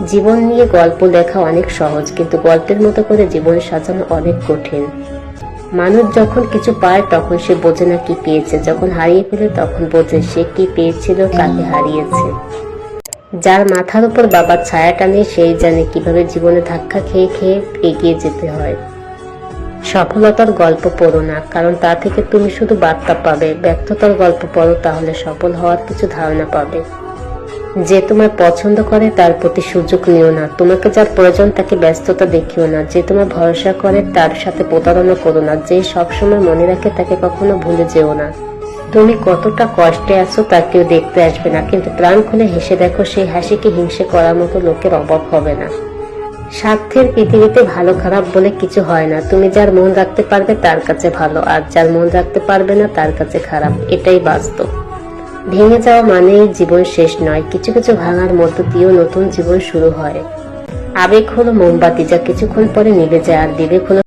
জীবন নিয়ে গল্প লেখা অনেক সহজ, কিন্তু গল্পের মতো করে জীবন সাজানো অনেক কঠিন। মানুষ যখন কিছু পায় তখন সে বোঝে না কি পেয়েছে, যখন হারিয়ে ফেলে তখন বোঝে সে কি পেয়েছিল, কাকে হারিয়েছে। যার মাথার উপর বাবার ছায়াটা নেই সেই জানে কিভাবে জীবনে ধাক্কা খেয়ে খেয়ে এগিয়ে যেতে হয়। সফলতার গল্প পড়ো না, কারণ তা থেকে তুমি শুধু বার্তা পাবে। ব্যর্থতার গল্প পড়ো, তাহলে সফল হওয়ার কিছু ধারণা পাবে। যে তোমায় পছন্দ করে তার প্রতি সুযোগ নিও না। তোমাকে যার প্রয়োজন তাকে ব্যস্ততা দেখিও না। যে তোমার ভরসা করে তার সাথে প্রতারণা করো না। যে সবসময় মনে রাখে তাকে কখনো ভুলে যেও না। তুমি কতটা কষ্টে আছো তা কেউ দেখতে আসবে না, কিন্তু প্রাণ খুলে হেসে দেখো, সেই হাসিকে হিংসে করার মতো লোকের অভাব হবে না। স্বার্থের পৃথিবীতে ভালো খারাপ বলে কিছু হয় না। তুমি যার মন রাখতে পারবে তার কাছে ভালো, আর যার মন রাখতে পারবে না তার কাছে খারাপ। এটাই বাস্তব। ভেঙে যাওয়া মানেই জীবন শেষ নয়, কিছু কিছু ভাঙার মধ্য দিয়েও নতুন জীবন শুরু হয়। আবেগ হলো মোমবাতি, যা কিছুক্ষণ পরে নিভে যায়, আর বিবেক হলো